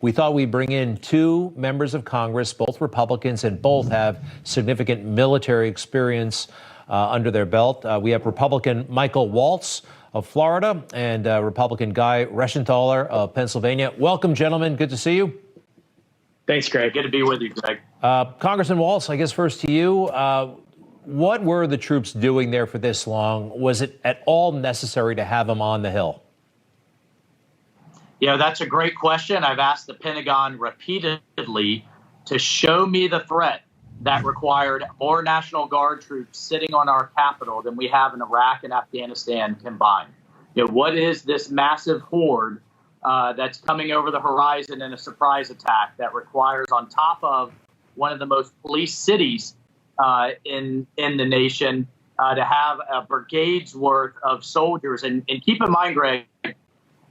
we thought we'd bring in two members of Congress, both Republicans, and both have significant military experience under their belt. We have Republican Michael Waltz of Florida and Republican Guy Reschenthaler of Pennsylvania. Welcome, gentlemen. Good to see you. Thanks, Greg. Good to be with you, Greg. Congressman Waltz, I guess first to you. What were the troops doing there for this long? Was it at all necessary to have them on the Hill? Yeah, that's a great question. I've asked the Pentagon repeatedly to show me the threat that required more National Guard troops sitting on our capital than we have in Iraq and Afghanistan combined. What is this massive horde that's coming over the horizon in a surprise attack that requires, on top of one of the most policed cities in the nation, to have a brigade's worth of soldiers? And keep in mind, Greg,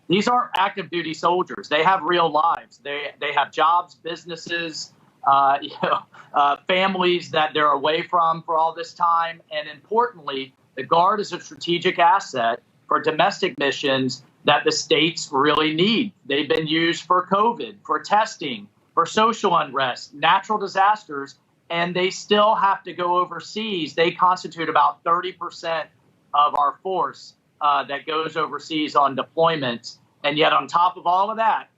these aren't active duty soldiers. They have real lives. They have jobs, businesses, families that they're away from for all this time. And importantly, the Guard is a strategic asset for domestic missions that the states really need. They've been used for COVID, for testing, for social unrest, natural disasters, and they still have to go overseas. They constitute about 30% of our force that goes overseas on deployments. And yet on top of all of that,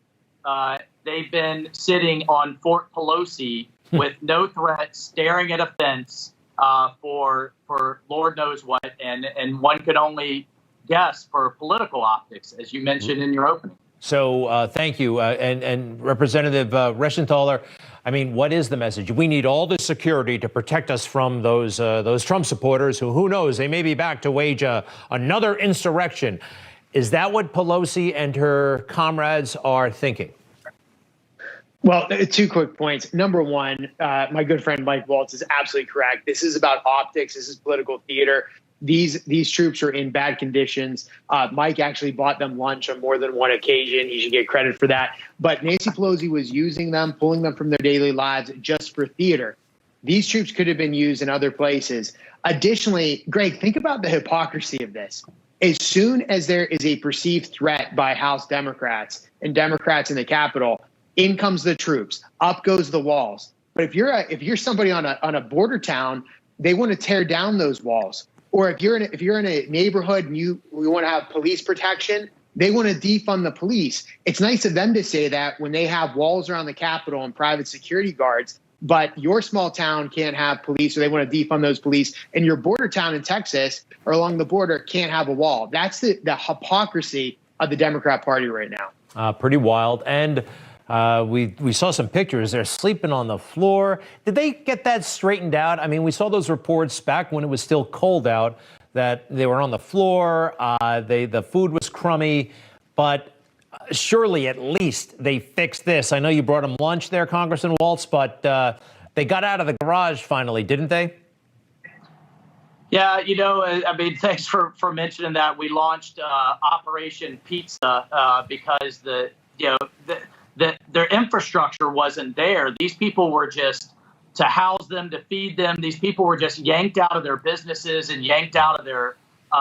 they've been sitting on Fort Pelosi with no threat, staring at a fence for Lord knows what. And one could only guess for political optics, as you mentioned in your opening. So thank you. And Representative Reschenthaler, I mean, what is the message? We need all this security to protect us from those Trump supporters who knows, they may be back to wage another insurrection. Is that what Pelosi and her comrades are thinking? Well, two quick points. Number one, my good friend Mike Waltz is absolutely correct. This is about optics. This is political theater. These troops are in bad conditions. Mike actually bought them lunch on more than one occasion. He should get credit for that. But Nancy Pelosi was using them, pulling them from their daily lives just for theater. These troops could have been used in other places. Additionally, Greg, think about the hypocrisy of this. As soon as there is a perceived threat by House Democrats and Democrats in the Capitol, in comes the troops, up goes the walls. But if you're somebody on a border town, they want to tear down those walls. Or if you're in a neighborhood and you want to have police protection, they want to defund the police. It's nice of them to say that when they have walls around the Capitol and private security guards, but your small town can't have police, or they want to defund those police, and your border town in Texas or along the border can't have a wall. That's the hypocrisy of the Democrat Party right now. Pretty wild. And we saw some pictures. They're sleeping on the floor. Did they get that straightened out? I mean, we saw those reports back when it was still cold out that they were on the floor. The food was crummy, but surely at least they fixed this. I know you brought them lunch there, Congressman Waltz, but they got out of the garage finally, didn't they? Yeah, I mean, thanks for mentioning that. We launched Operation Pizza because their infrastructure wasn't there. These people were just, to house them, to feed them, these people were just yanked out of their businesses and yanked out of their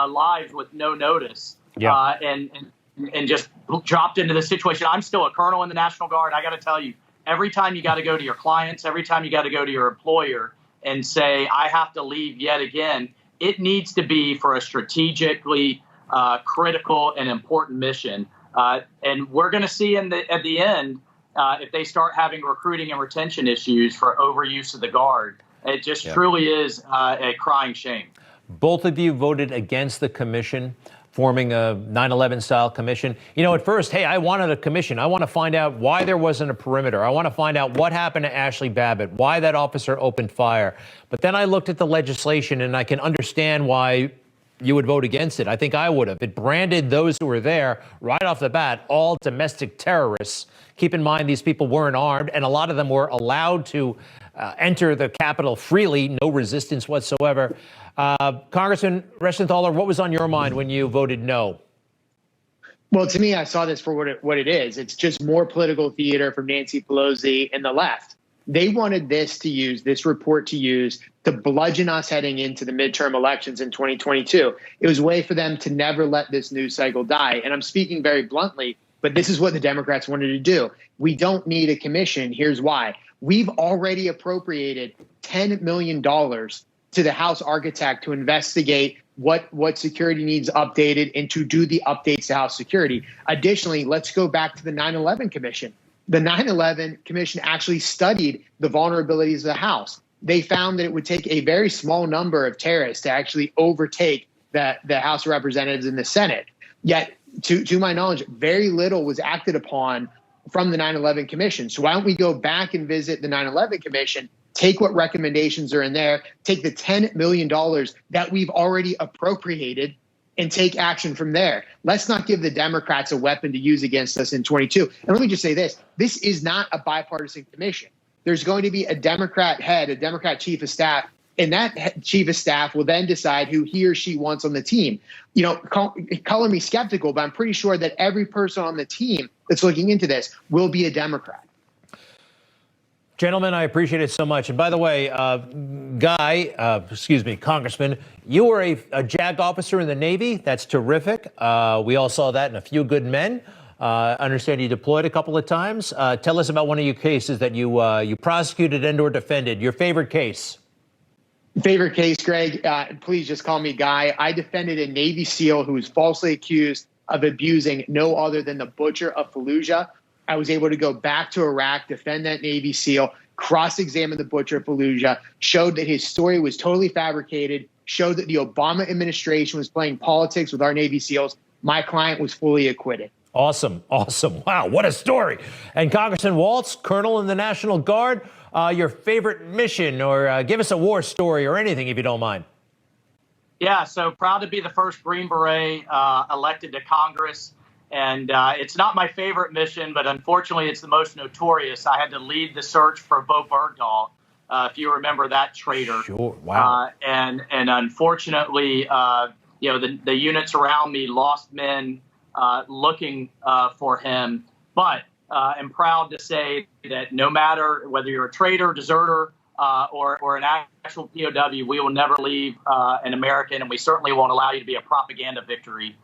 lives with no notice. Yeah. And just dropped into this situation. I'm still a colonel in the National Guard. I got to tell you, every time you got to go to your clients, every time you got to go to your employer and say, I have to leave yet again, it needs to be for a strategically critical and important mission. And we're going to see at the end, if they start having recruiting and retention issues for overuse of the Guard. It just truly is a crying shame. Both of you voted against the commission, forming a 9/11 style commission. At first, hey, I wanted a commission. I want to find out why there wasn't a perimeter. I want to find out what happened to Ashley Babbitt, why that officer opened fire. But then I looked at the legislation and I can understand why you would vote against it. I think I would have. It branded those who were there right off the bat, all domestic terrorists. Keep in mind, these people weren't armed, and a lot of them were allowed to enter the Capitol freely, no resistance whatsoever. Congressman Reschenthaler, what was on your mind when you voted no? Well, to me, I saw this for what it is. It's just more political theater from Nancy Pelosi and the left. They wanted this report to use to bludgeon us heading into the midterm elections in 2022. It was a way for them to never let this news cycle die. And I'm speaking very bluntly. But this is what the Democrats wanted to do. We don't need a commission. Here's why. We've already appropriated $10 million to the House architect to investigate what security needs updated and to do the updates to House security. Additionally, let's go back to the 9/11 Commission. The 9/11 Commission actually studied the vulnerabilities of the House. They found that it would take a very small number of terrorists to actually overtake the House of Representatives and the Senate. Yet, to my knowledge, very little was acted upon from the 9/11 Commission. So why don't we go back and visit the 9/11 Commission, take what recommendations are in there, take the $10 million that we've already appropriated, and take action from there. Let's not give the Democrats a weapon to use against us in 22. And let me just say this. This is not a bipartisan commission. There's going to be a Democrat head, a Democrat chief of staff, and that chief of staff will then decide who he or she wants on the team. You know, color me skeptical, but I'm pretty sure that every person on the team that's looking into this will be a Democrat. Gentlemen, I appreciate it so much. And by the way, Congressman, you were a JAG officer in the Navy. That's terrific. We all saw that in A Few Good Men. Understand you deployed a couple of times. Tell us about one of your cases that you prosecuted and or defended. Your favorite case? Favorite case, Greg, please just call me Guy. I defended a Navy SEAL who was falsely accused of abusing no other than the butcher of Fallujah. I was able to go back to Iraq, defend that Navy SEAL, cross-examine the butcher of Fallujah, showed that his story was totally fabricated, showed that the Obama administration was playing politics with our Navy SEALs. My client was fully acquitted. Awesome. Awesome. Wow, what a story. And Congressman Waltz, Colonel in the National Guard, your favorite mission, or give us a war story or anything if you don't mind. Yeah, so proud to be the first Green Beret elected to Congress. And it's not my favorite mission, but unfortunately, it's the most notorious. I had to lead the search for Bowe Berghdal, if you remember that traitor. Sure. Wow. And unfortunately, the units around me lost men looking for him. But I'm proud to say that no matter whether you're a traitor, deserter, or an actual POW, we will never leave an American, and we certainly won't allow you to be a propaganda victory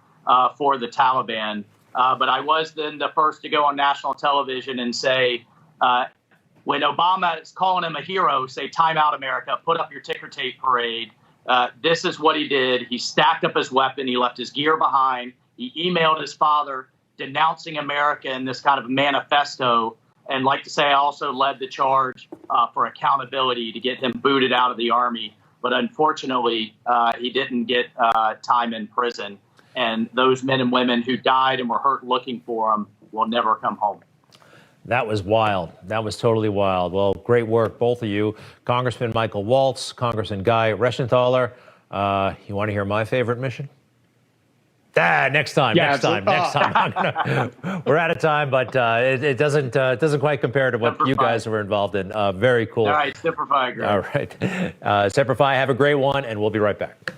for the Taliban. But I was then the first to go on national television and say, when Obama is calling him a hero, say, time out, America, put up your ticker tape parade. This is what he did. He stacked up his weapon. He left his gear behind. He emailed his father denouncing America in this kind of manifesto. And like to say, I also led the charge for accountability to get him booted out of the Army. But unfortunately, he didn't get time in prison. And those men and women who died and were hurt looking for him will never come home. That was wild. That was totally wild. Well, great work, both of you. Congressman Michael Waltz, Congressman Guy Reschenthaler. You want to hear my favorite mission? Next time. Next time. We're out of time, but it doesn't quite compare to what you guys were involved in. Very cool. All right, Semper Fi. All right. Semper Fi, have a great one, and we'll be right back.